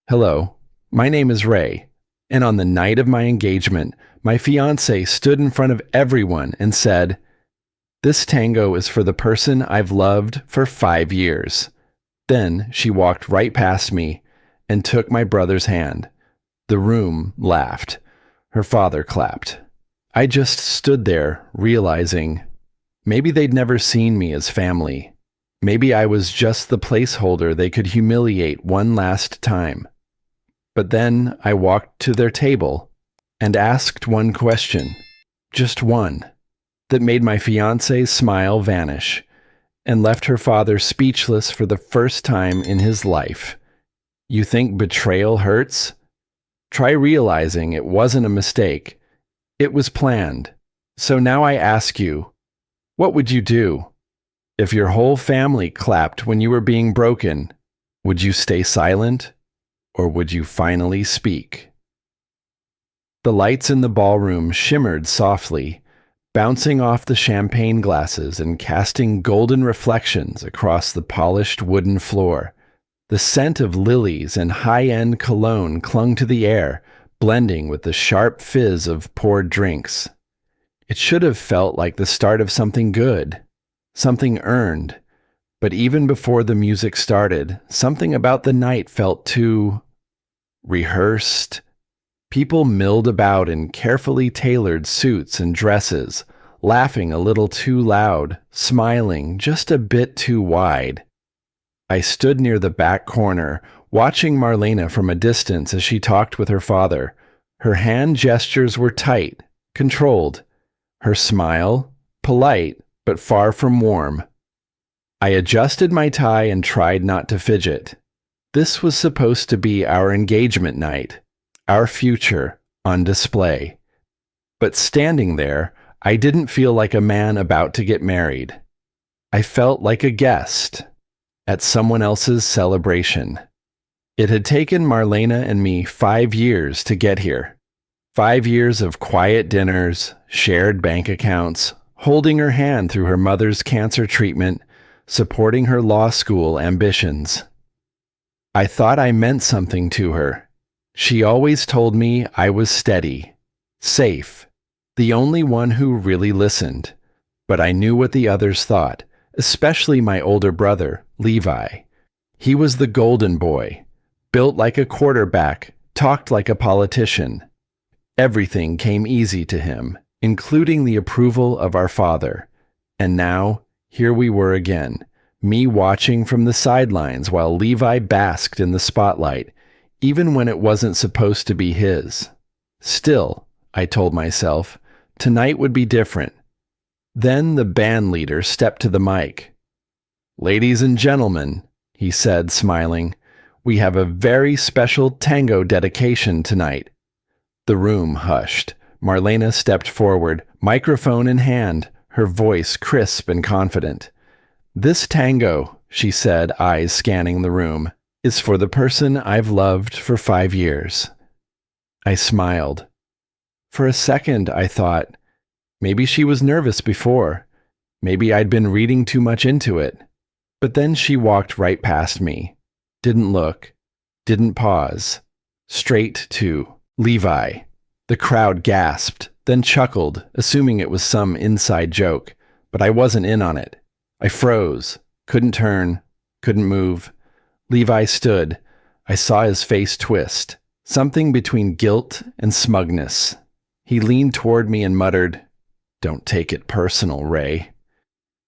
Hello, my name is Ray, and on the night of my engagement, my fiancée stood in front of everyone and said, "This tango is for the person I've loved for 5 years." Then she walked right past me and took my brother's hand. The room laughed. Her father clapped. I just stood there, realizing maybe they'd never seen me as family. Maybe I was just the placeholder they could humiliate one last time. But then I walked to their table and asked one question, just one, that made my fiancée's smile vanish and left her father speechless for the first time in his life. You think betrayal hurts? Try realizing it wasn't a mistake. It was planned. So now I ask you, what would you do? If your whole family clapped when you were being broken, would you stay silent? Or would you finally speak? The lights in the ballroom shimmered softly, bouncing off the champagne glasses and casting golden reflections across the polished wooden floor. The scent of lilies and high-end cologne clung to the air, blending with the sharp fizz of poured drinks. It should have felt like the start of something good, something earned. But even before the music started, something about the night felt too rehearsed. People milled about in carefully tailored suits and dresses, laughing a little too loud, smiling just a bit too wide. I stood near the back corner, watching Marlena from a distance as she talked with her father. Her hand gestures were tight, controlled. Her smile, polite, but far from warm. I adjusted my tie and tried not to fidget. This was supposed to be our engagement night, our future on display. But standing there, I didn't feel like a man about to get married. I felt like a guest at someone else's celebration. It had taken Marlena and me 5 years to get here. 5 years of quiet dinners, shared bank accounts, holding her hand through her mother's cancer treatment, supporting her law school ambitions. I thought I meant something to her. She always told me I was steady, safe, the only one who really listened. But I knew what the others thought, especially my older brother, Levi. He was the golden boy, built like a quarterback, talked like a politician. Everything came easy to him, including the approval of our father. And now, here we were again, me watching from the sidelines while Levi basked in the spotlight, even when it wasn't supposed to be his. Still, I told myself, tonight would be different. Then the band leader stepped to the mic. "Ladies and gentlemen," he said, smiling, "we have a very special tango dedication tonight." The room hushed. Marlena stepped forward, microphone in hand, her voice crisp and confident. "This tango," she said, eyes scanning the room, "is for the person I've loved for 5 years." I smiled. For a second, I thought, maybe she was nervous before. Maybe I'd been reading too much into it. But then she walked right past me. Didn't look. Didn't pause. Straight to Levi. The crowd gasped, then chuckled, assuming it was some inside joke. But I wasn't in on it. I froze. Couldn't turn. Couldn't move. Levi stood. I saw his face twist. Something between guilt and smugness. He leaned toward me and muttered, "Don't take it personal, Ray."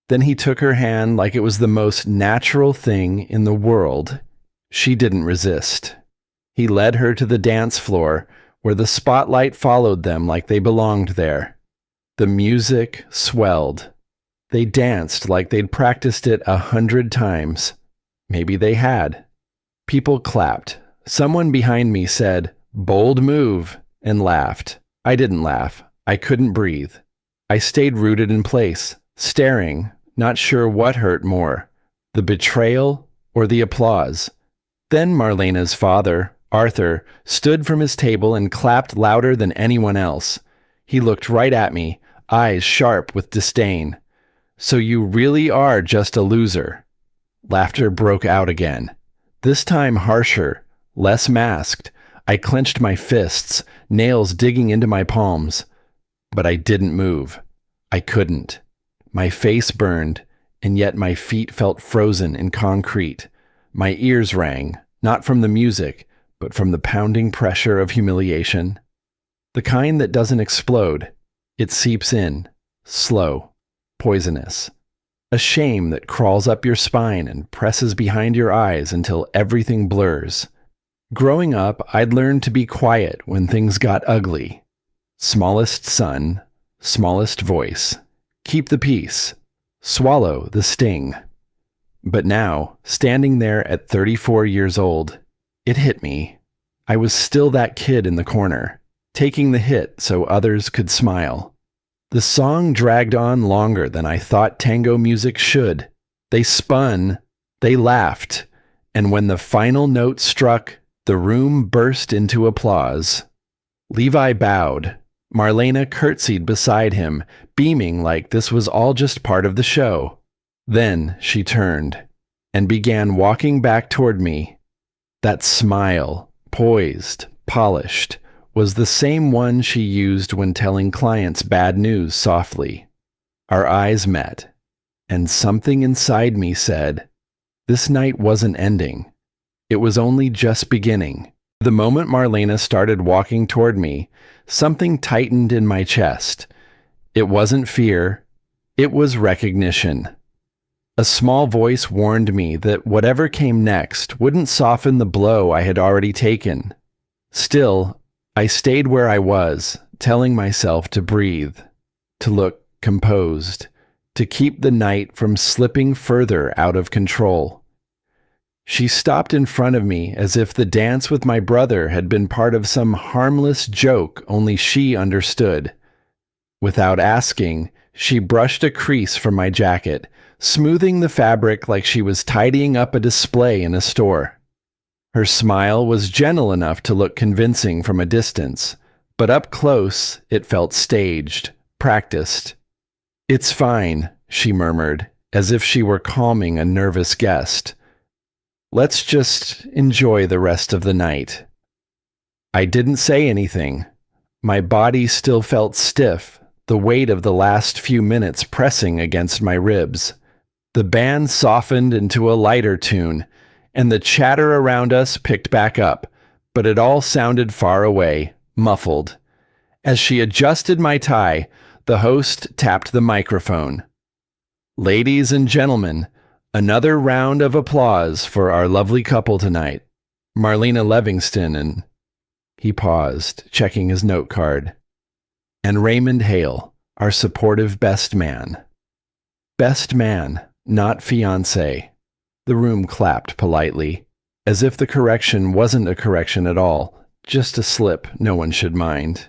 Then he took her hand like it was the most natural thing in the world. She didn't resist. He led her to the dance floor, where the spotlight followed them like they belonged there. The music swelled. They danced like they'd practiced it 100 times. Maybe they had. People clapped. Someone behind me said, "Bold move," and laughed. I didn't laugh. I couldn't breathe. I stayed rooted in place, staring, not sure what hurt more, the betrayal or the applause. Then Marlena's father, Arthur, stood from his table and clapped louder than anyone else. He looked right at me, eyes sharp with disdain. "So you really are just a loser." Laughter broke out again, this time harsher, less masked. I clenched my fists, nails digging into my palms. But I didn't move. I couldn't. My face burned, and yet my feet felt frozen in concrete. My ears rang, not from the music, but from the pounding pressure of humiliation. The kind that doesn't explode. It seeps in, slow, poisonous. A shame that crawls up your spine and presses behind your eyes until everything blurs. Growing up, I'd learned to be quiet when things got ugly. Smallest son, smallest voice. Keep the peace. Swallow the sting. But now, standing there at 34 years old, it hit me. I was still that kid in the corner, taking the hit so others could smile. The song dragged on longer than I thought tango music should. They spun, they laughed, and when the final note struck, the room burst into applause. Levi bowed. Marlena curtsied beside him, beaming like this was all just part of the show. Then she turned and began walking back toward me. That smile, poised, polished, was the same one she used when telling clients bad news softly. Our eyes met, and something inside me said, this night wasn't ending. It was only just beginning. The moment Marlena started walking toward me, something tightened in my chest. It wasn't fear, it was recognition. A small voice warned me that whatever came next wouldn't soften the blow I had already taken. Still, I stayed where I was, telling myself to breathe, to look composed, to keep the night from slipping further out of control. She stopped in front of me as if the dance with my brother had been part of some harmless joke only she understood. Without asking, she brushed a crease from my jacket, smoothing the fabric like she was tidying up a display in a store. Her smile was gentle enough to look convincing from a distance, but up close it felt staged, practiced. "It's fine," she murmured, as if she were calming a nervous guest. "Let's just enjoy the rest of the night." I didn't say anything. My body still felt stiff, the weight of the last few minutes pressing against my ribs. The band softened into a lighter tune, and the chatter around us picked back up, but it all sounded far away, muffled. As she adjusted my tie, the host tapped the microphone. "Ladies and gentlemen, another round of applause for our lovely couple tonight, Marlena Livingston and..." He paused, checking his note card. "And Raymond Hale, our supportive best man." Best man, not fiancé. The room clapped politely, as if the correction wasn't a correction at all, just a slip no one should mind.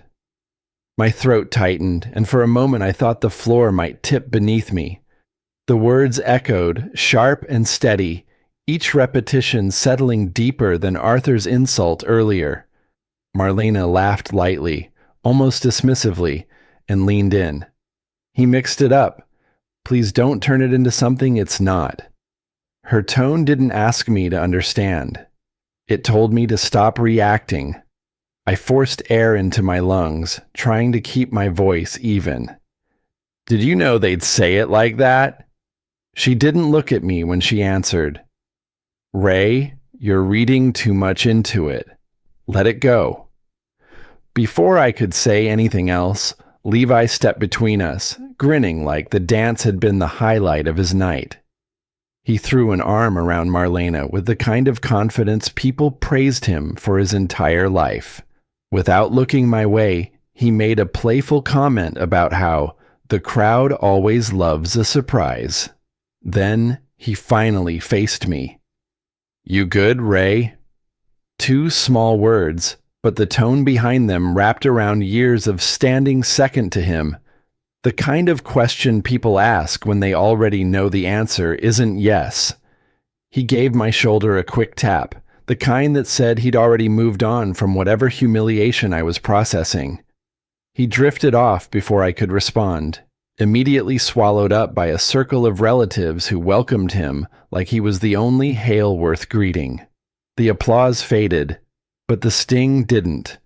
My throat tightened, and for a moment I thought the floor might tip beneath me. The words echoed, sharp and steady, each repetition settling deeper than Arthur's insult earlier. Marlena laughed lightly, almost dismissively, and leaned in. He mixed it up. "Please don't turn it into something it's not." Her tone didn't ask me to understand. It told me to stop reacting. I forced air into my lungs, trying to keep my voice even. "Did you know they'd say it like that?" She didn't look at me when she answered. "Ray, you're reading too much into it. Let it go." Before I could say anything else, Levi stepped between us, grinning like the dance had been the highlight of his night. He threw an arm around Marlena with the kind of confidence people praised him for his entire life. Without looking my way, he made a playful comment about how the crowd always loves a surprise. Then he finally faced me. "You good, Ray?" Two small words, but the tone behind them wrapped around years of standing second to him. The kind of question people ask when they already know the answer isn't yes. He gave my shoulder a quick tap, the kind that said he'd already moved on from whatever humiliation I was processing. He drifted off before I could respond, immediately swallowed up by a circle of relatives who welcomed him like he was the only Hale worth greeting. The applause faded, but the sting didn't.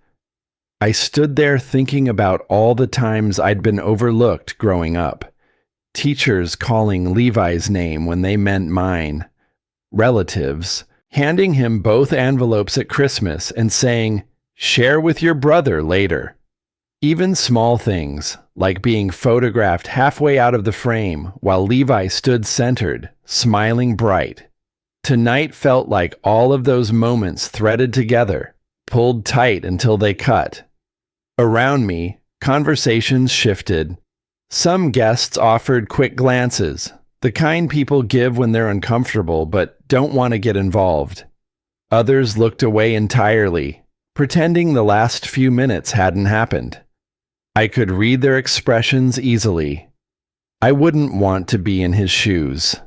I stood there thinking about all the times I'd been overlooked growing up. Teachers calling Levi's name when they meant mine. Relatives handing him both envelopes at Christmas and saying, "Share with your brother later." Even small things, like being photographed halfway out of the frame while Levi stood centered, smiling bright. Tonight felt like all of those moments threaded together, pulled tight until they cut. Around me, conversations shifted. Some guests offered quick glances, the kind people give when they're uncomfortable but don't want to get involved. Others looked away entirely, pretending the last few minutes hadn't happened. I could read their expressions easily. I wouldn't want to be in his shoes.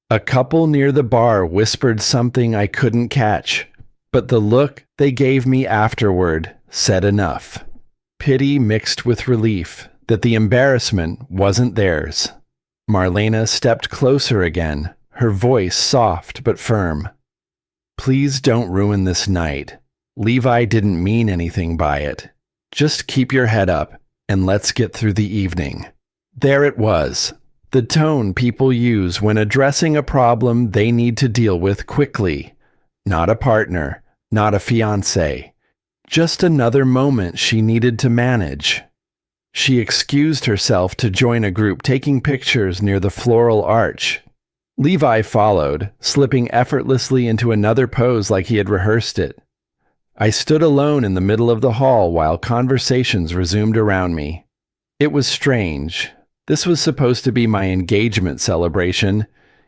A couple near the bar whispered something I couldn't catch, but the look they gave me afterward said enough. Pity mixed with relief that the embarrassment wasn't theirs. Marlena stepped closer again, her voice soft but firm. "Please don't ruin this night. Levi didn't mean anything by it. Just keep your head up and let's get through the evening." There it was, the tone people use when addressing a problem they need to deal with quickly. Not a partner, not a fiancé. Just another moment she needed to manage. She excused herself to join a group taking pictures near the floral arch. Levi followed, slipping effortlessly into another pose like he had rehearsed it. I stood alone in the middle of the hall while conversations resumed around me. It was strange. This was supposed to be my engagement celebration,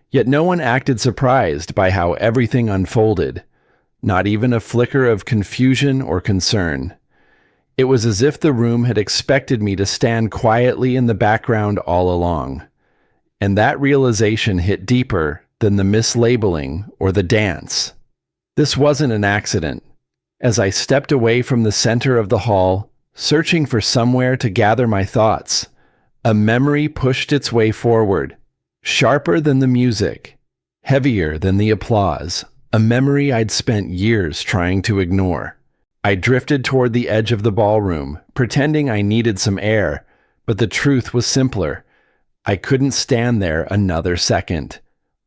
yet no one acted surprised by how everything unfolded. Not even a flicker of confusion or concern. It was as if the room had expected me to stand quietly in the background all along. And that realization hit deeper than the mislabeling or the dance. This wasn't an accident. As I stepped away from the center of the hall, searching for somewhere to gather my thoughts, a memory pushed its way forward, sharper than the music, heavier than the applause, a memory I'd spent years trying to ignore. I drifted toward the edge of the ballroom, pretending I needed some air, but the truth was simpler. I couldn't stand there another second.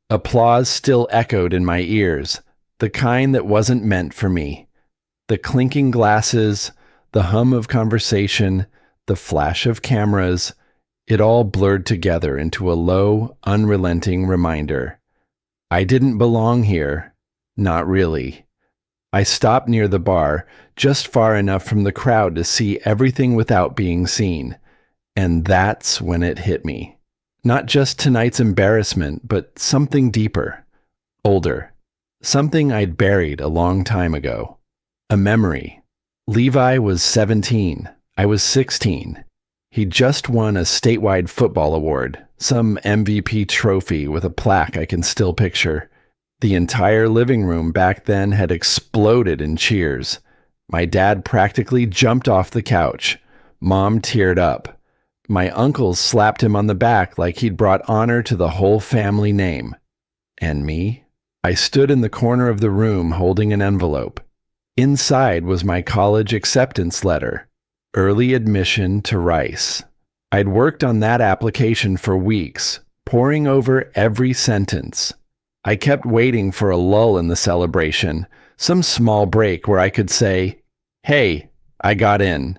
Applause still echoed in my ears, the kind that wasn't meant for me. The clinking glasses, the hum of conversation, the flash of cameras, it all blurred together into a low, unrelenting reminder. I didn't belong here. Not really. I stopped near the bar, just far enough from the crowd to see everything without being seen. And that's when it hit me. Not just tonight's embarrassment, but something deeper, older. Something I'd buried a long time ago. A memory. Levi was 17. I was 16. He just won a statewide football award, some MVP trophy with a plaque I can still picture. The entire living room back then had exploded in cheers. My dad practically jumped off the couch. Mom teared up. My uncles slapped him on the back like he'd brought honor to the whole family name. And me? I stood in the corner of the room holding an envelope. Inside was my college acceptance letter. Early admission to Rice. I'd worked on that application for weeks, poring over every sentence. I kept waiting for a lull in the celebration, some small break where I could say, "Hey, I got in."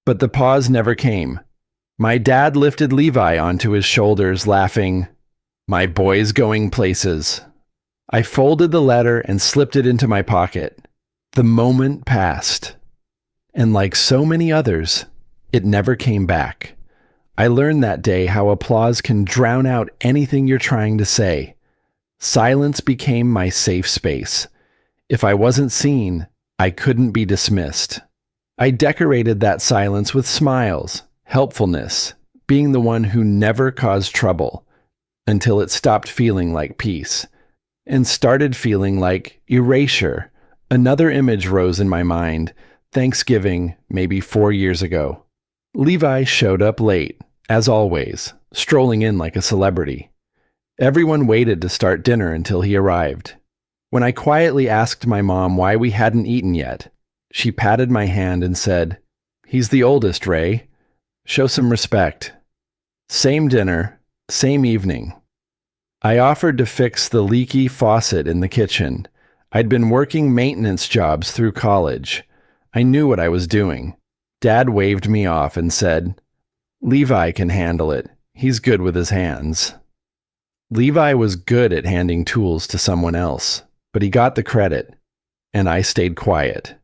But the pause never came. My dad lifted Levi onto his shoulders, laughing, "My boy's going places." I folded the letter and slipped it into my pocket. The moment passed. And like so many others, it never came back. I learned that day how applause can drown out anything you're trying to say. Silence became my safe space. If I wasn't seen, I couldn't be dismissed. I decorated that silence with smiles, helpfulness, being the one who never caused trouble, until it stopped feeling like peace, and started feeling like erasure. Another image rose in my mind, Thanksgiving, maybe 4 years ago. Levi showed up late, as always, strolling in like a celebrity. Everyone waited to start dinner until he arrived. When I quietly asked my mom why we hadn't eaten yet, she patted my hand and said, "He's the oldest, Ray. Show some respect." Same dinner, same evening. I offered to fix the leaky faucet in the kitchen. I'd been working maintenance jobs through college. I knew what I was doing. Dad waved me off and said, "Levi can handle it. He's good with his hands." Levi was good at handing tools to someone else, but he got the credit, and I stayed quiet.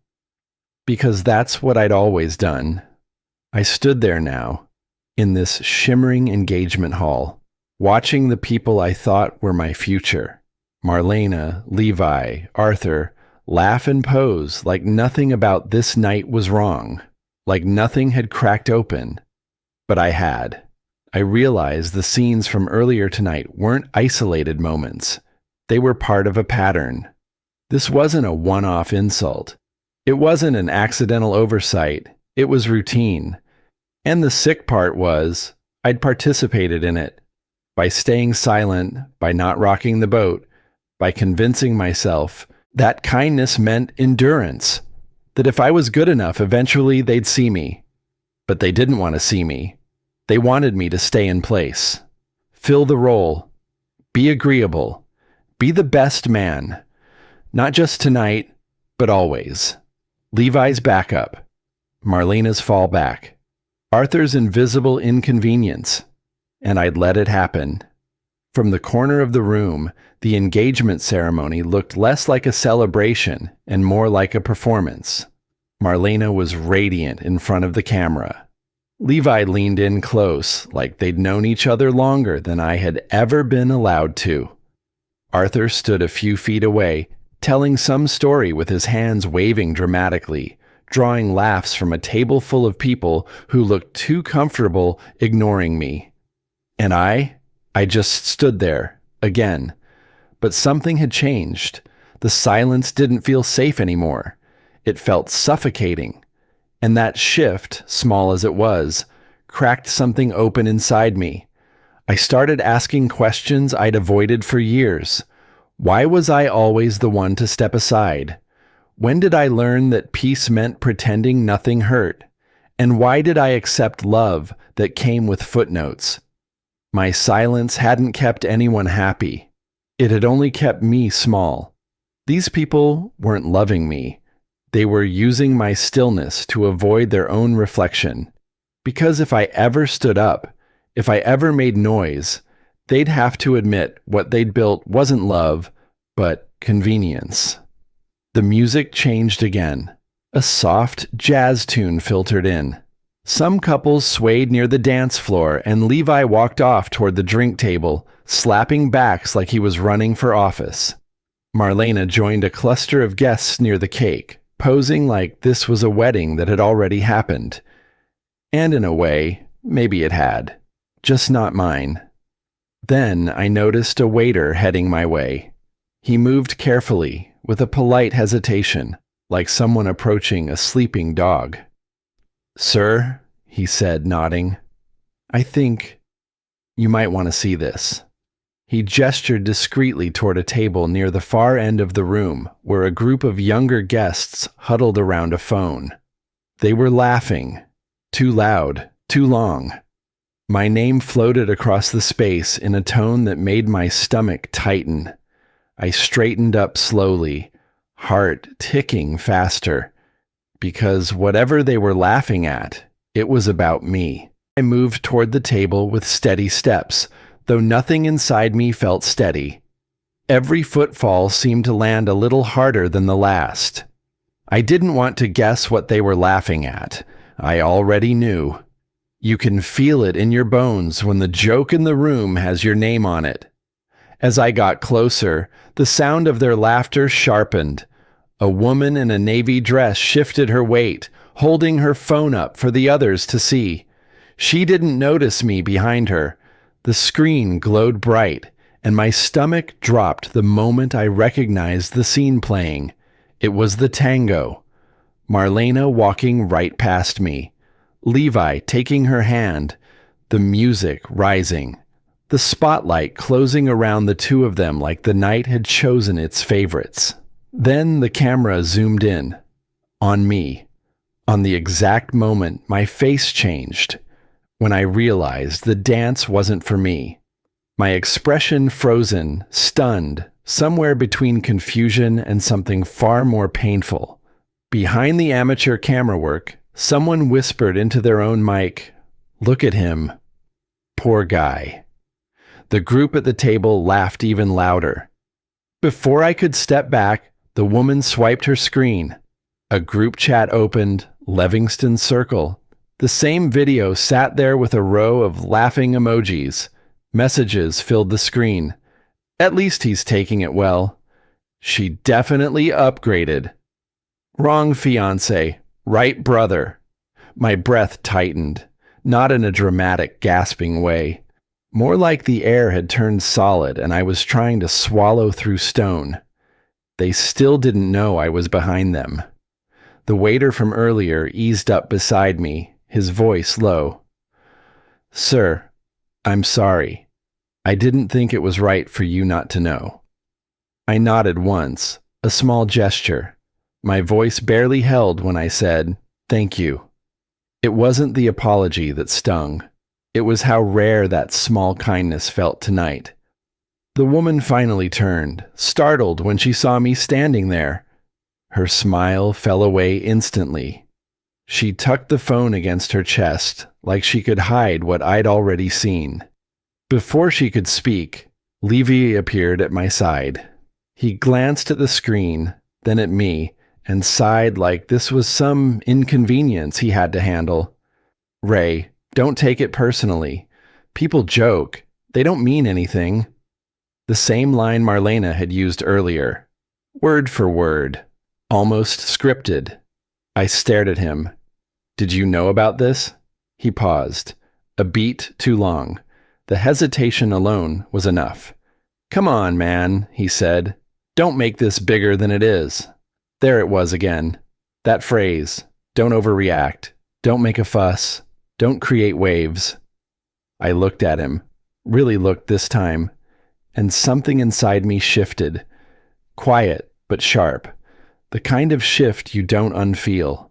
Because that's what I'd always done. I stood there now, in this shimmering engagement hall, watching the people I thought were my future, Marlena, Levi, Arthur, laugh and pose like nothing about this night was wrong, like nothing had cracked open. But I had. I realized the scenes from earlier tonight weren't isolated moments. They were part of a pattern. This wasn't a one-off insult. It wasn't an accidental oversight. It was routine. And the sick part was, I'd participated in it. By staying silent, by not rocking the boat, by convincing myself that kindness meant endurance, that if I was good enough, eventually they'd see me. But they didn't want to see me. They wanted me to stay in place, fill the role, be agreeable, be the best man, not just tonight, but always. Levi's backup, Marlena's fallback, Arthur's invisible inconvenience, and I'd let it happen. From the corner of the room, the engagement ceremony looked less like a celebration and more like a performance. Marlena was radiant in front of the camera. Levi leaned in close, like they'd known each other longer than I had ever been allowed to. Arthur stood a few feet away, telling some story with his hands waving dramatically, drawing laughs from a table full of people who looked too comfortable ignoring me. And I just stood there, again. But something had changed. The silence didn't feel safe anymore. It felt suffocating. And that shift, small as it was, cracked something open inside me. I started asking questions I'd avoided for years. Why was I always the one to step aside? When did I learn that peace meant pretending nothing hurt? And why did I accept love that came with footnotes? My silence hadn't kept anyone happy. It had only kept me small. These people weren't loving me. They were using my stillness to avoid their own reflection. Because if I ever stood up, if I ever made noise, they'd have to admit what they'd built wasn't love, but convenience. The music changed again. A soft jazz tune filtered in. Some couples swayed near the dance floor, and Levi walked off toward the drink table, slapping backs like he was running for office. Marlena joined a cluster of guests near the cake, posing like this was a wedding that had already happened. And in a way, maybe it had. Just not mine. Then I noticed a waiter heading my way. He moved carefully, with a polite hesitation, like someone approaching a sleeping dog. "Sir," he said, nodding, "I think you might want to see this." He gestured discreetly toward a table near the far end of the room, where a group of younger guests huddled around a phone. They were laughing. Too loud, too long. My name floated across the space in a tone that made my stomach tighten. I straightened up slowly, heart ticking faster. Because whatever they were laughing at, it was about me. I moved toward the table with steady steps, though nothing inside me felt steady. Every footfall seemed to land a little harder than the last. I didn't want to guess what they were laughing at. I already knew. You can feel it in your bones when the joke in the room has your name on it. As I got closer, the sound of their laughter sharpened. A woman in a navy dress shifted her weight, holding her phone up for the others to see. She didn't notice me behind her. The screen glowed bright, and my stomach dropped the moment I recognized the scene playing. It was the tango. Marlena walking right past me. Levi taking her hand. The music rising. The the spotlight closing around the two of them like the night had chosen its favorites. Then the camera zoomed in, on me, on the exact moment my face changed, when I realized the dance wasn't for me. My expression frozen, stunned, somewhere between confusion and something far more painful. Behind the amateur camera work, someone whispered into their own mic, "Look at him. Poor guy." The group at the table laughed even louder. Before I could step back, the woman swiped her screen. A group chat opened, Livingston Circle. The same video sat there with a row of laughing emojis. Messages filled the screen. At least he's taking it well. She definitely upgraded. Wrong fiancé, right brother. My breath tightened, not in a dramatic, gasping way. More like the air had turned solid and I was trying to swallow through stone. They still didn't know I was behind them. The waiter from earlier eased up beside me, his voice low. "Sir, I'm sorry. I didn't think it was right for you not to know." I nodded once, a small gesture. My voice barely held when I said, "Thank you." It wasn't the apology that stung. It was how rare that small kindness felt tonight. The woman finally turned, startled when she saw me standing there. Her smile fell away instantly. She tucked the phone against her chest, like she could hide what I'd already seen. Before she could speak, Levy appeared at my side. He glanced at the screen, then at me, and sighed like this was some inconvenience he had to handle. "Ray, don't take it personally. People joke. They don't mean anything." The same line Marlena had used earlier. Word for word. Almost scripted. I stared at him. "Did you know about this?" He paused. A beat too long. The hesitation alone was enough. "Come on, man," he said. "Don't make this bigger than it is." There it was again. That phrase, "Don't overreact. Don't make a fuss. Don't create waves." I looked at him, really looked this time, and something inside me shifted. Quiet, but sharp. The kind of shift you don't unfeel.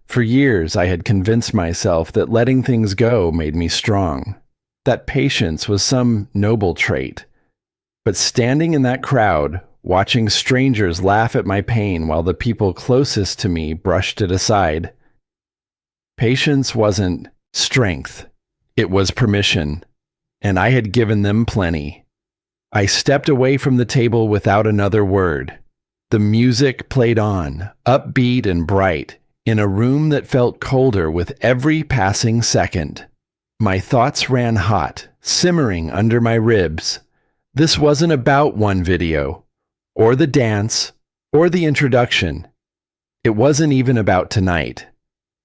For years I had convinced myself that letting things go made me strong, that patience was some noble trait. But standing in that crowd, watching strangers laugh at my pain while the people closest to me brushed it aside, patience wasn't strength. It was permission, and I had given them plenty. I stepped away from the table without another word. The music played on, upbeat and bright, in a room that felt colder with every passing second. My thoughts ran hot, simmering under my ribs. This wasn't about one video, or the dance, or the introduction. It wasn't even about tonight.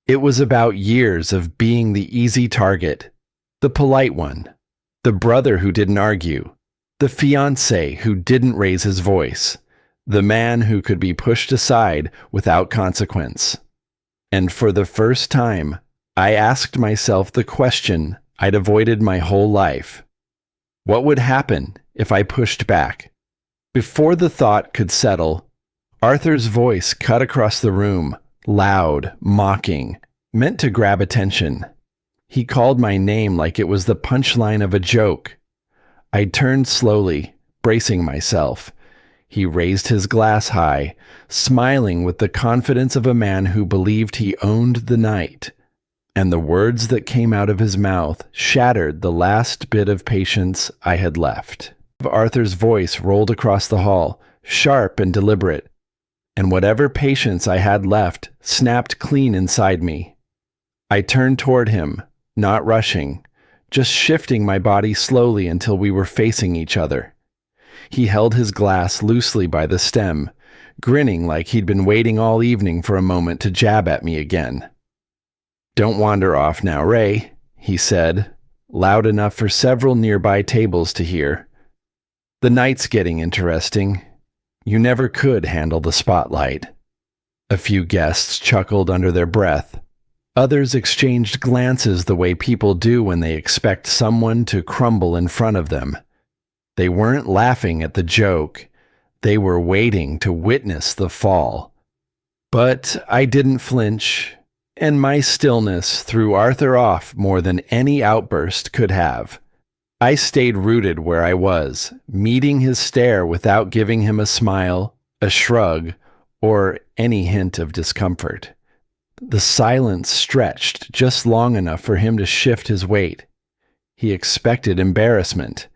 It was about years of being the easy target, the polite one, the brother who didn't argue, the fiancé who didn't raise his voice, the man who could be pushed aside without consequence. And for the first time, I asked myself the question I'd avoided my whole life. What would happen if I pushed back? Before the thought could settle, Arthur's voice cut across the room, loud, mocking, meant to grab attention. He called my name like it was the punchline of a joke. I turned slowly, bracing myself. He raised his glass high, smiling with the confidence of a man who believed he owned the night. And the words that came out of his mouth shattered the last bit of patience I had left. Arthur's voice rolled across the hall, sharp and deliberate, and whatever patience I had left snapped clean inside me. I turned toward him, not rushing, just shifting my body slowly until we were facing each other. He held his glass loosely by the stem, grinning like he'd been waiting all evening for a moment to jab at me again. "Don't wander off now, Ray," he said, loud enough for several nearby tables to hear. "The night's getting interesting. You never could handle the spotlight." A few guests chuckled under their breath. Others exchanged glances the way people do when they expect someone to crumble in front of them. They weren't laughing at the joke. They were waiting to witness the fall. But I didn't flinch, and my stillness threw Arthur off more than any outburst could have. I stayed rooted where I was, meeting his stare without giving him a smile, a shrug, or any hint of discomfort. The silence stretched just long enough for him to shift his weight. He expected embarrassment.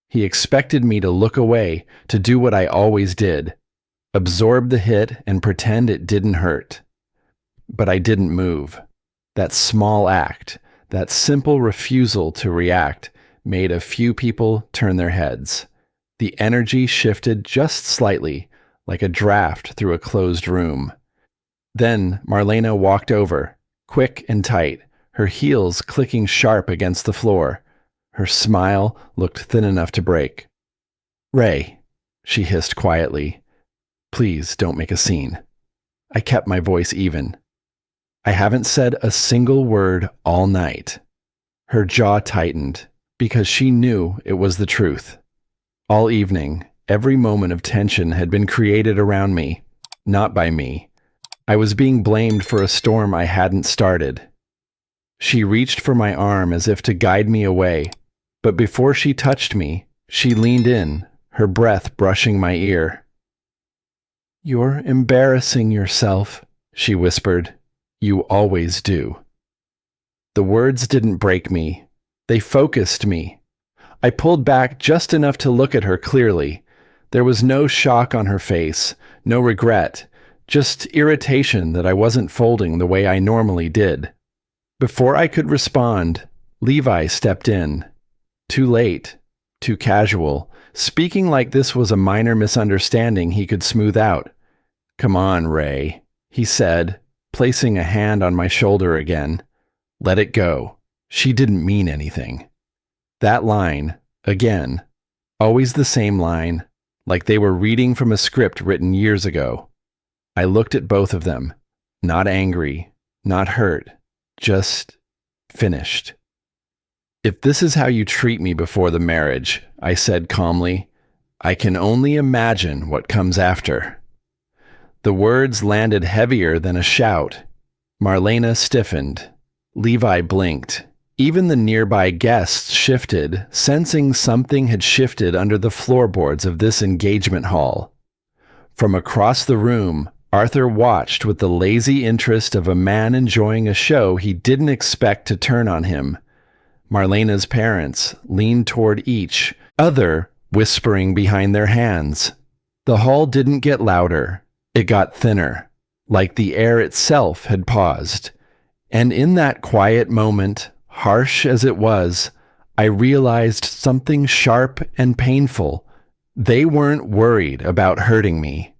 He expected me to look away, to do what I always did, absorb the hit and pretend it didn't hurt. But I didn't move. That small act, that simple refusal to react, made a few people turn their heads. The energy shifted just slightly, like a draft through a closed room. Then Marlena walked over, quick and tight, her heels clicking sharp against the floor. Her smile looked thin enough to break. "Ray," she hissed quietly, "please don't make a scene." I kept my voice even. "I haven't said a single word all night." Her jaw tightened, because she knew it was the truth. All evening, every moment of tension had been created around me, not by me. I was being blamed for a storm I hadn't started. She reached for my arm as if to guide me away, but before she touched me, she leaned in, her breath brushing my ear. "You're embarrassing yourself," she whispered. "You always do." The words didn't break me. They focused me. I pulled back just enough to look at her clearly. There was no shock on her face, no regret, just irritation that I wasn't folding the way I normally did. Before I could respond, Levi stepped in. Too late, too casual, speaking like this was a minor misunderstanding he could smooth out. "Come on, Ray," he said, placing a hand on my shoulder again. "Let it go. She didn't mean anything." That line, again, always the same line, like they were reading from a script written years ago. I looked at both of them, not angry, not hurt, just finished. "If this is how you treat me before the marriage," I said calmly, "I can only imagine what comes after." The words landed heavier than a shout. Marlena stiffened. Levi blinked. Even the nearby guests shifted, sensing something had shifted under the floorboards of this engagement hall. From across the room, Arthur watched with the lazy interest of a man enjoying a show he didn't expect to turn on him. Marlena's parents leaned toward each other, whispering behind their hands. The hall didn't get louder. It got thinner, like the air itself had paused. And in that quiet moment, harsh as it was, I realized something sharp and painful. They weren't worried about hurting me.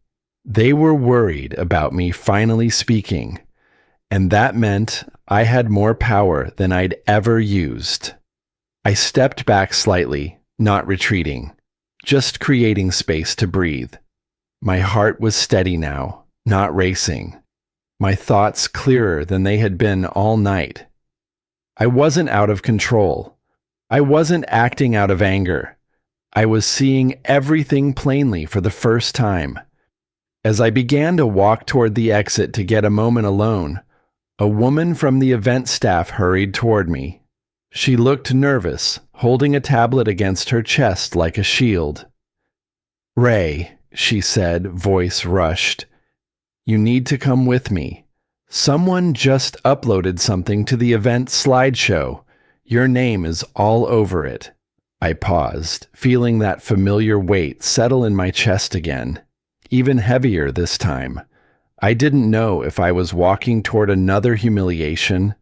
They were worried about me finally speaking. And that meant I had more power than I'd ever used. I stepped back slightly, not retreating, just creating space to breathe. My heart was steady now, not racing. My thoughts clearer than they had been all night. I wasn't out of control. I wasn't acting out of anger. I was seeing everything plainly for the first time. As I began to walk toward the exit to get a moment alone, a woman from the event staff hurried toward me. She looked nervous, holding a tablet against her chest like a shield. "Ray," she said, voice rushed, "you need to come with me. Someone just uploaded something to the event slideshow. Your name is all over it." I paused, feeling that familiar weight settle in my chest again, even heavier this time. I didn't know if I was walking toward another humiliation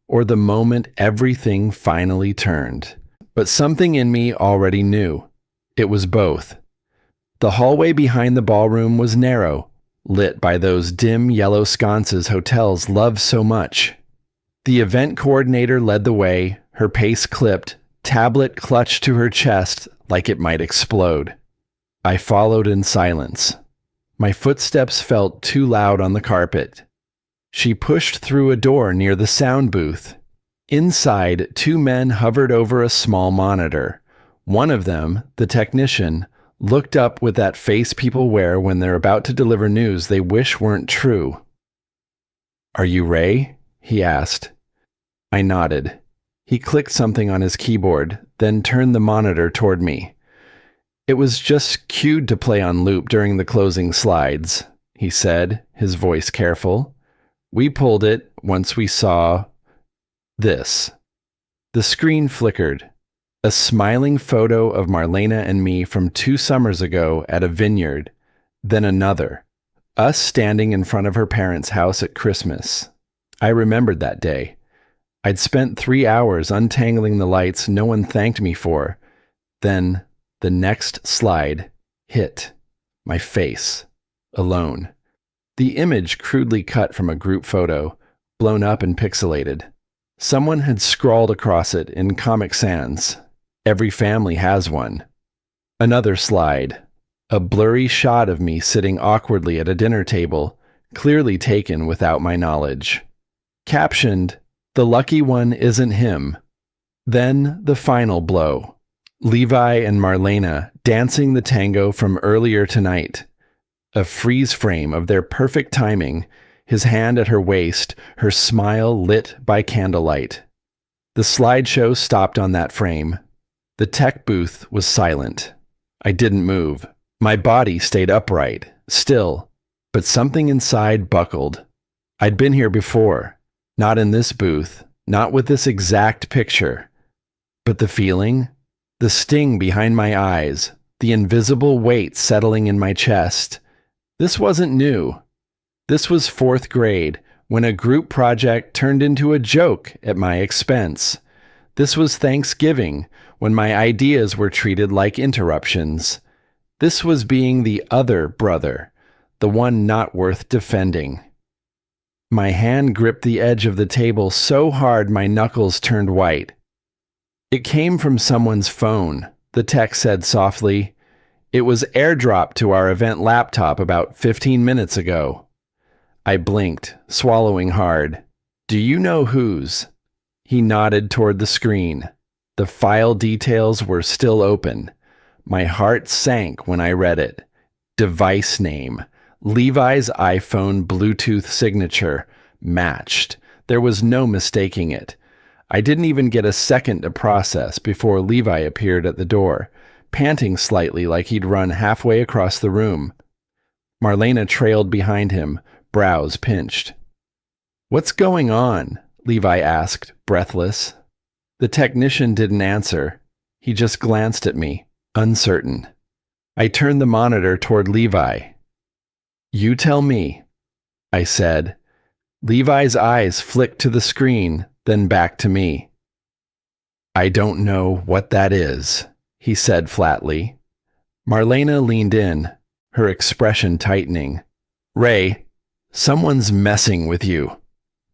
or the moment everything finally turned. But something in me already knew. It was both. The hallway behind the ballroom was narrow, lit by those dim yellow sconces hotels love so much. The event coordinator led the way, her pace clipped, tablet clutched to her chest like it might explode. I followed in silence. My footsteps felt too loud on the carpet. She pushed through a door near the sound booth. Inside, two men hovered over a small monitor. One of them, the technician, looked up with that face people wear when they're about to deliver news they wish weren't true. "Are you Ray?" he asked. I nodded. He clicked something on his keyboard, then turned the monitor toward me. "It was just cued to play on loop during the closing slides," he said, his voice careful. "We pulled it once we saw this." The screen flickered. A smiling photo of Marlena and me from 2 summers ago at a vineyard. Then another. Us standing in front of her parents' house at Christmas. I remembered that day. I'd spent 3 hours untangling the lights no one thanked me for. Then the next slide hit. My face. Alone. The image crudely cut from a group photo, blown up and pixelated. Someone had scrawled across it in Comic Sans. Every family has one. Another slide. A blurry shot of me sitting awkwardly at a dinner table, clearly taken without my knowledge. Captioned, "The lucky one isn't him." Then the final blow. Levi and Marlena dancing the tango from earlier tonight. A freeze frame of their perfect timing, his hand at her waist, her smile lit by candlelight. The slideshow stopped on that frame. The tech booth was silent. I didn't move. My body stayed upright, still, but something inside buckled. I'd been here before, not in this booth, not with this exact picture. But the feeling, the sting behind my eyes, the invisible weight settling in my chest, this wasn't new. This was 4th grade, when a group project turned into a joke at my expense. This was Thanksgiving, when my ideas were treated like interruptions. This was being the other brother, the one not worth defending. My hand gripped the edge of the table so hard my knuckles turned white. "It came from someone's phone," the tech said softly. "It was airdropped to our event laptop about 15 minutes ago." I blinked, swallowing hard. "Do you know whose?" He nodded toward the screen. The file details were still open. My heart sank when I read it. Device name. Levi's iPhone Bluetooth signature. Matched. There was no mistaking it. I didn't even get a second to process before Levi appeared at the door, panting slightly like he'd run halfway across the room. Marlena trailed behind him, brows pinched. "What's going on?" Levi asked, breathless. The technician didn't answer. He just glanced at me, uncertain. I turned the monitor toward Levi. "You tell me," I said. Levi's eyes flicked to the screen, then back to me. "I don't know what that is," he said flatly. Marlena leaned in, her expression tightening. "Ray, someone's messing with you.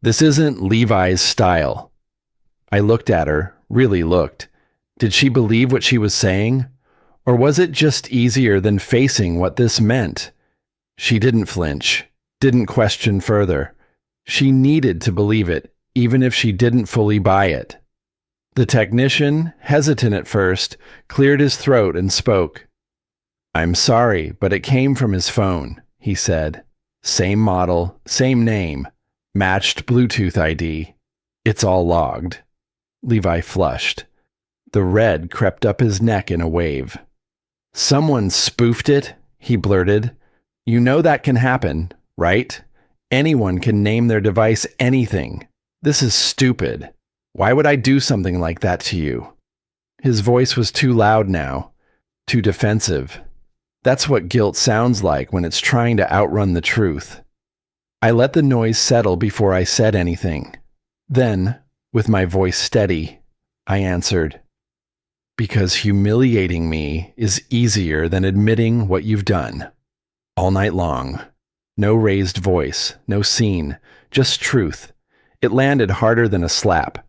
This isn't Levi's style." I looked at her, really looked. Did she believe what she was saying? Or was it just easier than facing what this meant? She didn't flinch, didn't question further. She needed to believe it, even if she didn't fully buy it. The technician, hesitant at first, cleared his throat and spoke. "I'm sorry, but it came from his phone," he said. "Same model, same name, matched Bluetooth ID. It's all logged." Levi flushed. The red crept up his neck in a wave. "Someone spoofed it," he blurted. "You know that can happen, right? Anyone can name their device anything. This is stupid. Why would I do something like that to you?" His voice was too loud now, too defensive. That's what guilt sounds like when it's trying to outrun the truth. I let the noise settle before I said anything. Then, with my voice steady, I answered, "Because humiliating me is easier than admitting what you've done." All night long. No raised voice, no scene, just truth. It landed harder than a slap.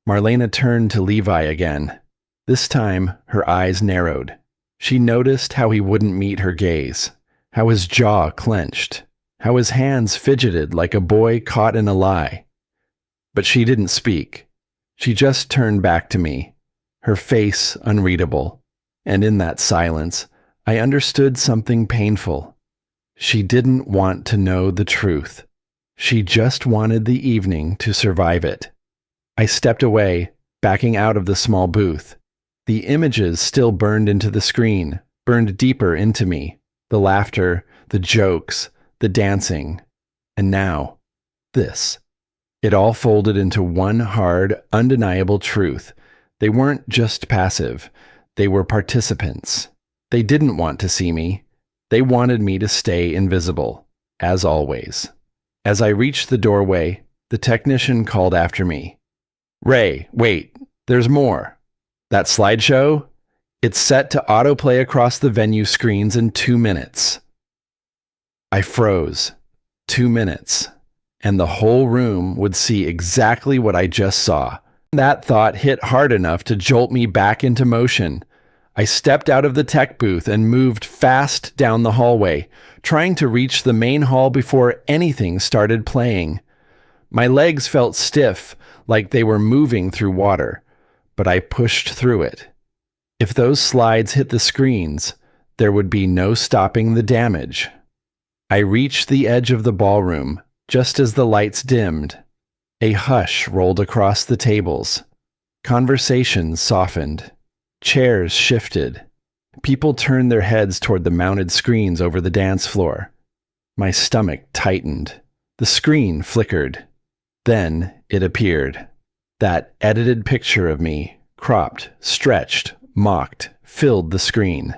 Marlena turned to Levi again. This time, her eyes narrowed. She noticed how he wouldn't meet her gaze, how his jaw clenched, how his hands fidgeted like a boy caught in a lie. But she didn't speak. She just turned back to me, her face unreadable. And in that silence, I understood something painful. She didn't want to know the truth. She just wanted the evening to survive it. I stepped away, backing out of the small booth. The images still burned into the screen, burned deeper into me. The laughter, the jokes, the dancing. And now, this. It all folded into one hard, undeniable truth. They weren't just passive. They were participants. They didn't want to see me. They wanted me to stay invisible, as always. As I reached the doorway, the technician called after me. "Ray, wait, there's more. That slideshow? It's set to autoplay across the venue screens in 2 minutes." I froze. 2 minutes. And the whole room would see exactly what I just saw. That thought hit hard enough to jolt me back into motion. I stepped out of the tech booth and moved fast down the hallway, trying to reach the main hall before anything started playing. My legs felt stiff, like they were moving through water, but I pushed through it. If those slides hit the screens, there would be no stopping the damage. I reached the edge of the ballroom, just as the lights dimmed. A hush rolled across the tables. Conversations softened. Chairs shifted. People turned their heads toward the mounted screens over the dance floor. My stomach tightened. The screen flickered. Then it appeared. That edited picture of me, cropped, stretched, mocked, filled the screen.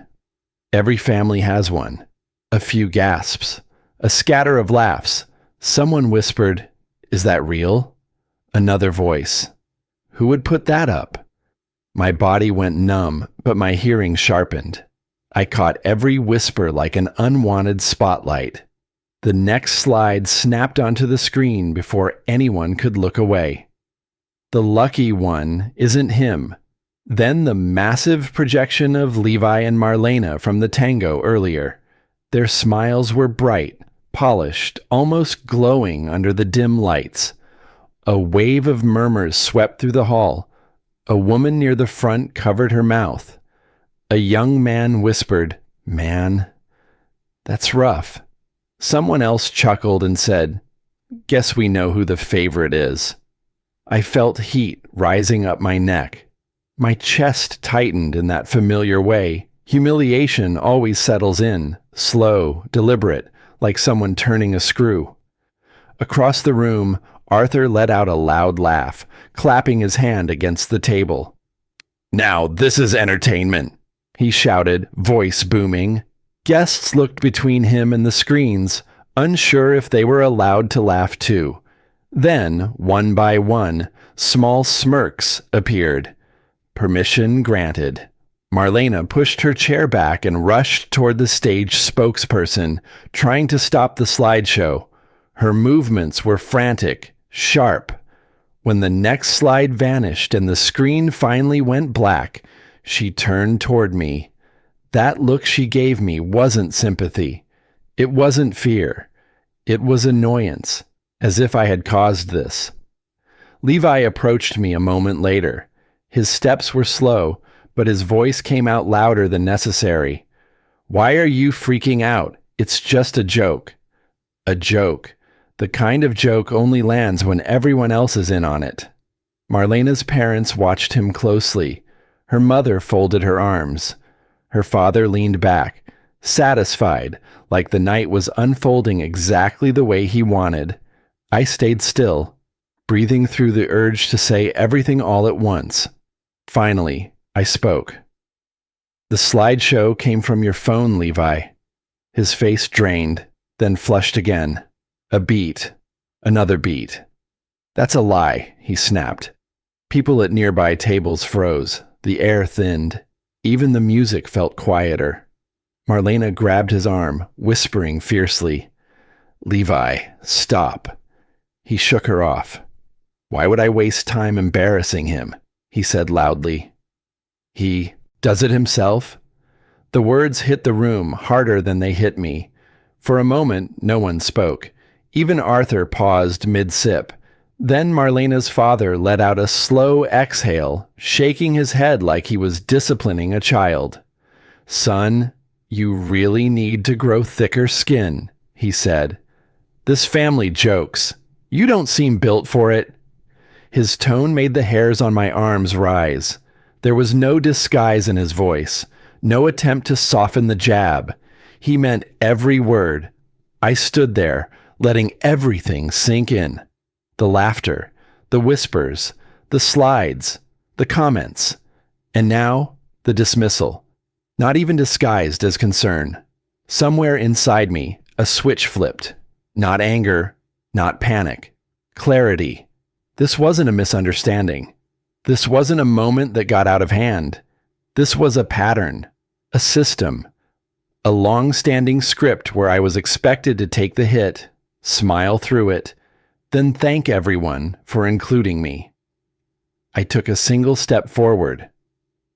Every family has one. A few gasps. A scatter of laughs. Someone whispered, "Is that real?" Another voice. "Who would put that up?" My body went numb, but my hearing sharpened. I caught every whisper like an unwanted spotlight. The next slide snapped onto the screen before anyone could look away. The lucky one isn't him. Then the massive projection of Levi and Marlena from the tango earlier. Their smiles were bright, polished, almost glowing under the dim lights. A wave of murmurs swept through the hall. A woman near the front covered her mouth. A young man whispered, "Man, that's rough." Someone else chuckled and said, "Guess we know who the favorite is." I felt heat rising up my neck. My chest tightened in that familiar way. Humiliation always settles in, slow, deliberate, like someone turning a screw. Across the room, Arthur let out a loud laugh, clapping his hand against the table. "Now this is entertainment," he shouted, voice booming. Guests looked between him and the screens, unsure if they were allowed to laugh too. Then, one by one, small smirks appeared. Permission granted. Marlena pushed her chair back and rushed toward the stage spokesperson, trying to stop the slideshow. Her movements were frantic, sharp. When the next slide vanished and the screen finally went black, she turned toward me. That look she gave me wasn't sympathy. It wasn't fear. It was annoyance, as if I had caused this. Levi approached me a moment later. His steps were slow, but his voice came out louder than necessary. "Why are you freaking out? It's just a joke." A joke. The kind of joke only lands when everyone else is in on it. Marlena's parents watched him closely. Her mother folded her arms. Her father leaned back, satisfied, like the night was unfolding exactly the way he wanted. I stayed still, breathing through the urge to say everything all at once. Finally, I spoke. "The slideshow came from your phone, Levi." His face drained, then flushed again. A beat. Another beat. "That's a lie," he snapped. People at nearby tables froze. The air thinned. Even the music felt quieter. Marlena grabbed his arm, whispering fiercely, "Levi, stop." He shook her off. "Why would I waste time embarrassing him?" he said loudly. "He does it himself?" The words hit the room harder than they hit me. For a moment, no one spoke. Even Arthur paused mid-sip. Then Marlena's father let out a slow exhale, shaking his head like he was disciplining a child. "Son, you really need to grow thicker skin," he said. "This family jokes. You don't seem built for it." His tone made the hairs on my arms rise. There was no disguise in his voice, no attempt to soften the jab. He meant every word. I stood there, letting everything sink in. The laughter, the whispers, the slides, the comments, and now the dismissal. Not even disguised as concern. Somewhere inside me, a switch flipped. Not anger, not panic. Clarity. This wasn't a misunderstanding. This wasn't a moment that got out of hand. This was a pattern, a system, a long-standing script where I was expected to take the hit, smile through it, then thank everyone for including me. I took a single step forward.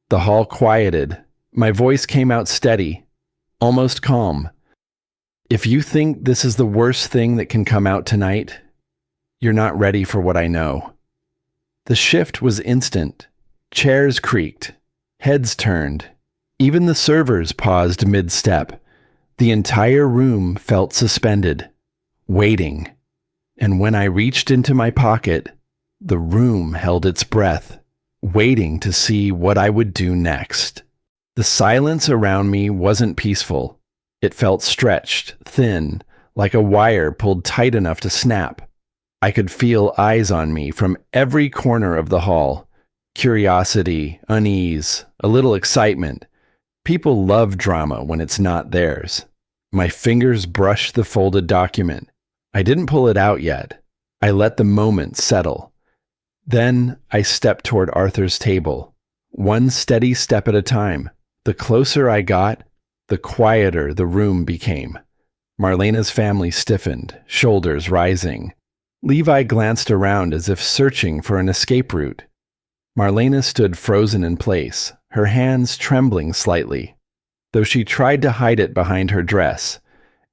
The hall quieted. My voice came out steady, almost calm. "If you think this is the worst thing that can come out tonight, you're not ready for what I know." The shift was instant. Chairs creaked. Heads turned. Even the servers paused mid-step. The entire room felt suspended, waiting. And when I reached into my pocket, the room held its breath, waiting to see what I would do next. The silence around me wasn't peaceful. It felt stretched, thin, like a wire pulled tight enough to snap. I could feel eyes on me from every corner of the hall. Curiosity, unease, a little excitement. People love drama when it's not theirs. My fingers brushed the folded document. I didn't pull it out yet. I let the moment settle. Then I stepped toward Arthur's table, one steady step at a time. The closer I got, the quieter the room became. Marlena's family stiffened, shoulders rising. Levi glanced around as if searching for an escape route. Marlena stood frozen in place, her hands trembling slightly. Though she tried to hide it behind her dress,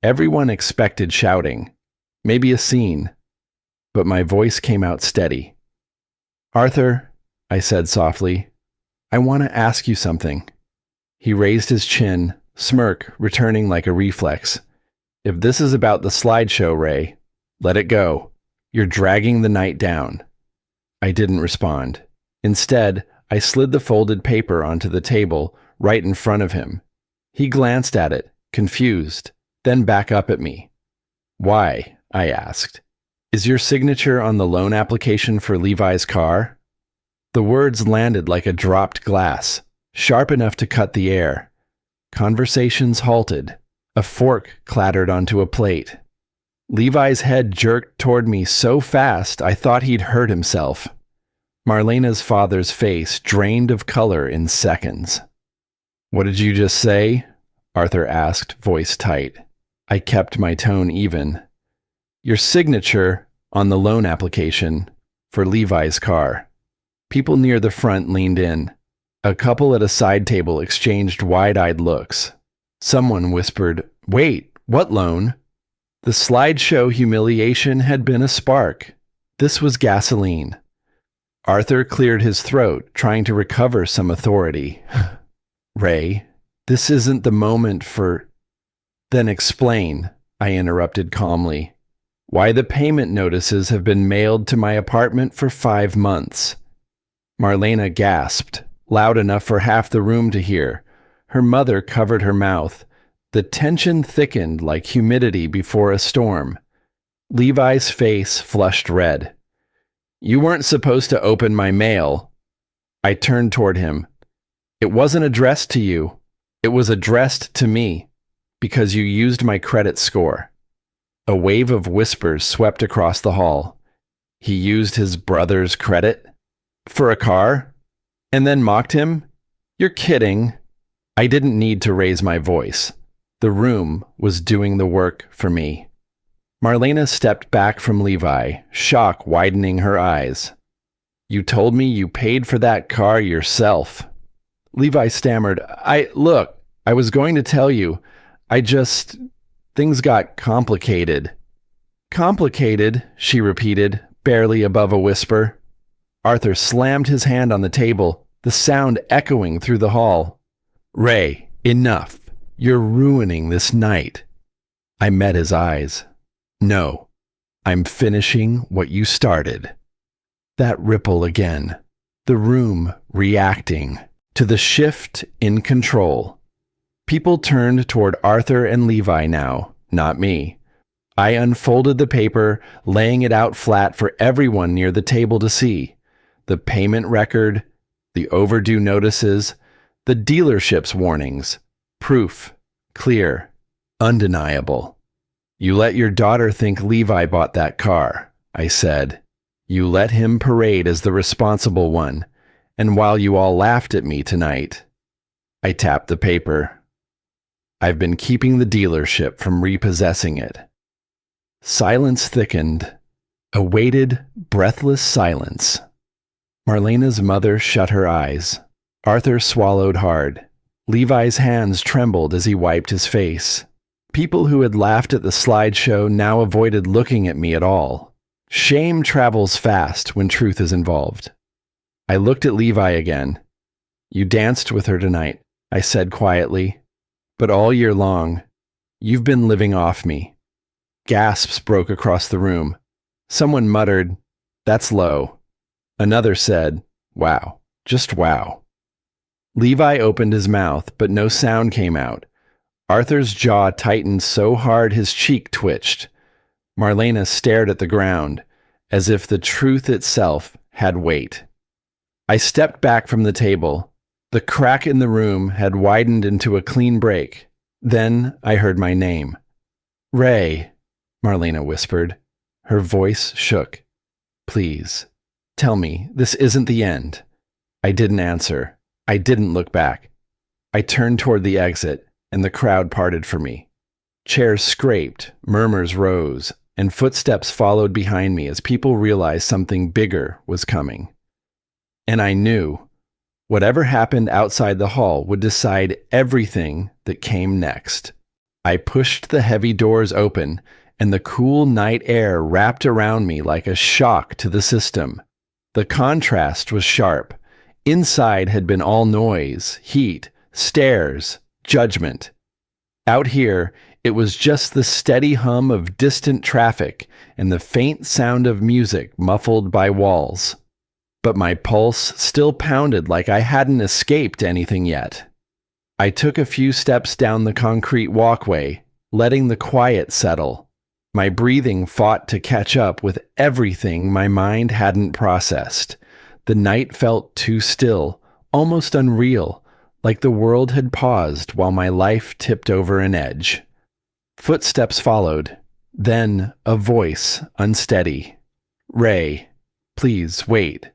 everyone expected shouting, maybe a scene. But my voice came out steady. "Arthur," I said softly, "I want to ask you something." He raised his chin, smirk returning like a reflex. "If this is about the slideshow, Ray, let it go. You're dragging the night down." I didn't respond. Instead, I slid the folded paper onto the table right in front of him. He glanced at it, confused, then back up at me. "Why?" I asked. "Is your signature on the loan application for Levi's car?" The words landed like a dropped glass, sharp enough to cut the air. Conversations halted. A fork clattered onto a plate. Levi's head jerked toward me so fast I thought he'd hurt himself. Marlena's father's face drained of color in seconds. "What did you just say?" Arthur asked, voice tight. I kept my tone even. "Your signature on the loan application for Levi's car." People near the front leaned in. A couple at a side table exchanged wide-eyed looks. Someone whispered, "Wait, what loan?" The slideshow humiliation had been a spark. This was gasoline. Arthur cleared his throat, trying to recover some authority. "Ray, this isn't the moment for—" "Then explain," I interrupted calmly. "Why the payment notices have been mailed to my apartment for 5 months." Marlena gasped, loud enough for half the room to hear. Her mother covered her mouth. The tension thickened like humidity before a storm. Levi's face flushed red. "You weren't supposed to open my mail." I turned toward him. "It wasn't addressed to you. It was addressed to me, because you used my credit score." A wave of whispers swept across the hall. He used his brother's credit? For a car? And then mocked him? You're kidding. I didn't need to raise my voice. The room was doing the work for me. Marlena stepped back from Levi, shock widening her eyes. "You told me you paid for that car yourself." Levi stammered, I was going to tell you. I just..." Things got complicated. Complicated, she repeated, barely above a whisper. Arthur slammed his hand on the table, the sound echoing through the hall. Ray, enough. You're ruining this night. I met his eyes. No, I'm finishing what you started. That ripple again. The room reacting to the shift in control. People turned toward Arthur and Levi now, not me. I unfolded the paper, laying it out flat for everyone near the table to see. The payment record, the overdue notices, the dealership's warnings. Proof, clear, undeniable. You let your daughter think Levi bought that car, I said. You let him parade as the responsible one, and while you all laughed at me tonight, I tapped the paper. I've been keeping the dealership from repossessing it. Silence thickened, a weighted, breathless silence. Marlena's mother shut her eyes. Arthur swallowed hard. Levi's hands trembled as he wiped his face. People who had laughed at the slideshow now avoided looking at me at all. Shame travels fast when truth is involved. I looked at Levi again. You danced with her tonight, I said quietly. But all year long, you've been living off me. Gasps broke across the room. Someone muttered, "That's low." Another said, "Wow, just wow." Levi opened his mouth, but no sound came out. Arthur's jaw tightened so hard his cheek twitched. Marlena stared at the ground, as if the truth itself had weight. I stepped back from the table. The crack in the room had widened into a clean break. Then I heard my name. "Ray," Marlena whispered. Her voice shook. "Please, tell me this isn't the end." I didn't answer. I didn't look back. I turned toward the exit, and the crowd parted for me. Chairs scraped, murmurs rose, and footsteps followed behind me as people realized something bigger was coming. And I knew whatever happened outside the hall would decide everything that came next. I pushed the heavy doors open, and the cool night air wrapped around me like a shock to the system. The contrast was sharp. Inside had been all noise, heat, stares, judgment. Out here, it was just the steady hum of distant traffic and the faint sound of music muffled by walls. But my pulse still pounded like I hadn't escaped anything yet. I took a few steps down the concrete walkway, letting the quiet settle. My breathing fought to catch up with everything my mind hadn't processed. The night felt too still, almost unreal, like the world had paused while my life tipped over an edge. Footsteps followed, then a voice, unsteady. "Ray, please wait."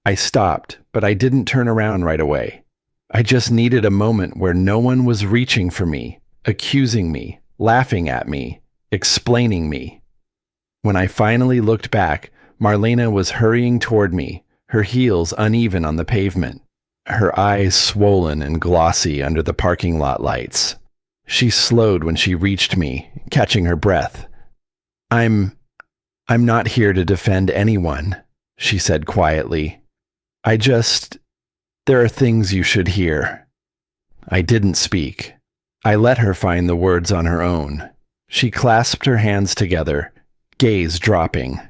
I stopped, but I didn't turn around right away. I just needed a moment where no one was reaching for me, accusing me, laughing at me, explaining me. When I finally looked back, Marlena was hurrying toward me, her heels uneven on the pavement, her eyes swollen and glossy under the parking lot lights. She slowed when she reached me, catching her breath. I'm not here to defend anyone," she said quietly. There are things you should hear." I didn't speak. I let her find the words on her own. She clasped her hands together, gaze dropping.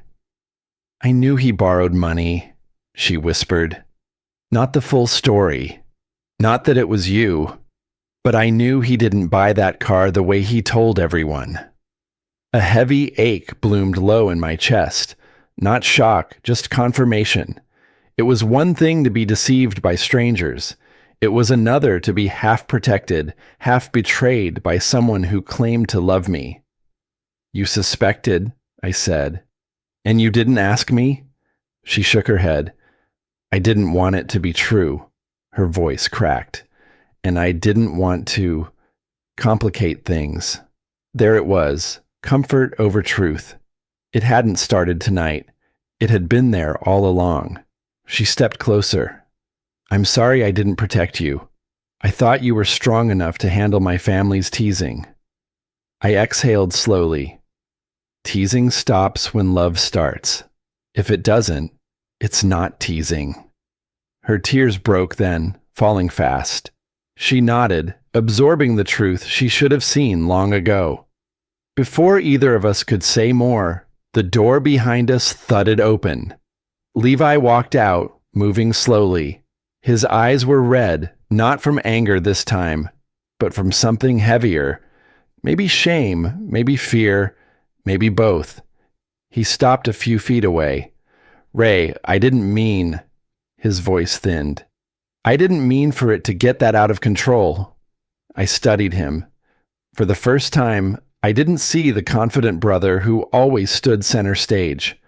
"I knew he borrowed money," she whispered. "Not the full story. Not that it was you. But I knew he didn't buy that car the way he told everyone." A heavy ache bloomed low in my chest. Not shock, just confirmation. It was one thing to be deceived by strangers. It was another to be half protected, half betrayed by someone who claimed to love me. "You suspected," I said. "And you didn't ask me?" She shook her head. "I didn't want it to be true." Her voice cracked. "And I didn't want to complicate things." There it was, comfort over truth. It hadn't started tonight. It had been there all along. She stepped closer. "I'm sorry I didn't protect you. I thought you were strong enough to handle my family's teasing." I exhaled slowly. Teasing stops when love starts. If it doesn't, it's not teasing. Her tears broke then, falling fast. She nodded, absorbing the truth she should have seen long ago. Before either of us could say more, the door behind us thudded open. Levi walked out, moving slowly. His eyes were red, not from anger this time, but from something heavier. Maybe shame, maybe fear, maybe both. He stopped a few feet away. "Ray, I didn't mean..." His voice thinned. "I didn't mean for it to get that out of control." I studied him. For the first time, I didn't see the confident brother who always stood center stage.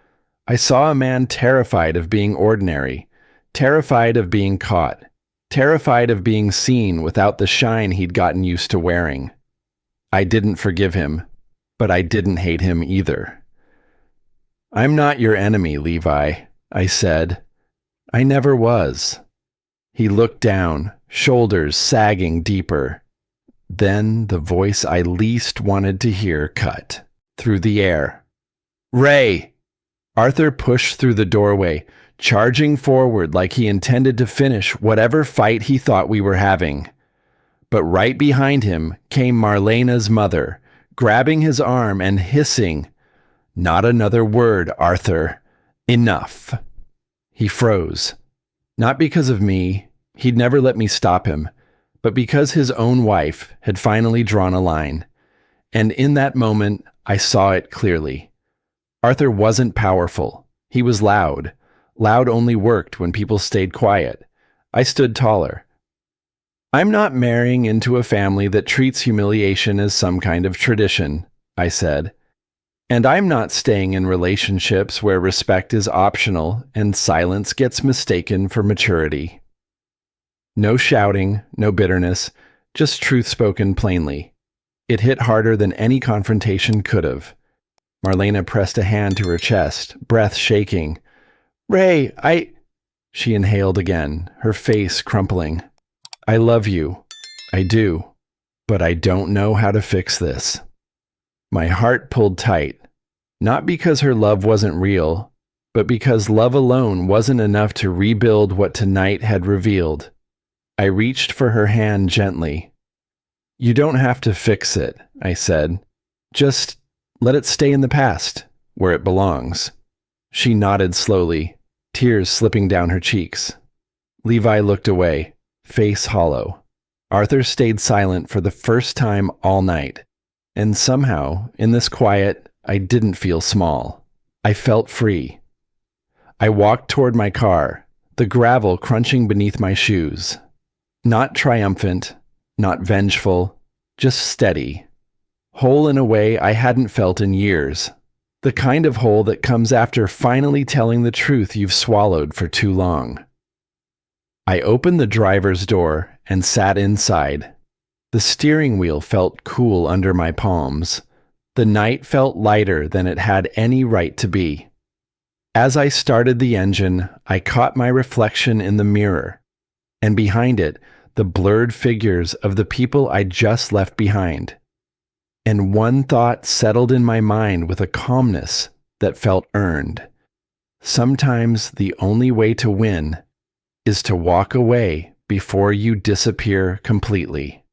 I saw a man terrified of being ordinary, terrified of being caught, terrified of being seen without the shine he'd gotten used to wearing. I didn't forgive him, but I didn't hate him either. "I'm not your enemy, Levi," I said. "I never was." He looked down, shoulders sagging deeper. Then the voice I least wanted to hear cut through the air. "Ray!" Arthur pushed through the doorway, charging forward like he intended to finish whatever fight he thought we were having. But right behind him came Marlena's mother, grabbing his arm and hissing, "Not another word, Arthur. Enough." He froze. Not because of me, he'd never let me stop him, but because his own wife had finally drawn a line. And in that moment, I saw it clearly. Arthur wasn't powerful. He was loud. Loud only worked when people stayed quiet. I stood taller. "I'm not marrying into a family that treats humiliation as some kind of tradition," I said. "And I'm not staying in relationships where respect is optional and silence gets mistaken for maturity." No shouting, no bitterness, just truth spoken plainly. It hit harder than any confrontation could have. Marlena pressed a hand to her chest, breath shaking. "Ray, She inhaled again, her face crumpling. "I love you. I do. But I don't know how to fix this." My heart pulled tight, not because her love wasn't real, but because love alone wasn't enough to rebuild what tonight had revealed. I reached for her hand gently. "You don't have to fix it," I said. "Just let it stay in the past, where it belongs." She nodded slowly, tears slipping down her cheeks. Levi looked away, face hollow. Arthur stayed silent for the first time all night. And somehow, in this quiet, I didn't feel small. I felt free. I walked toward my car, the gravel crunching beneath my shoes. Not triumphant, not vengeful, just steady. Whole in a way I hadn't felt in years. The kind of whole that comes after finally telling the truth you've swallowed for too long. I opened the driver's door and sat inside. The steering wheel felt cool under my palms. The night felt lighter than it had any right to be. As I started the engine, I caught my reflection in the mirror, and behind it, the blurred figures of the people I just left behind. And one thought settled in my mind with a calmness that felt earned. Sometimes the only way to win is to walk away before you disappear completely.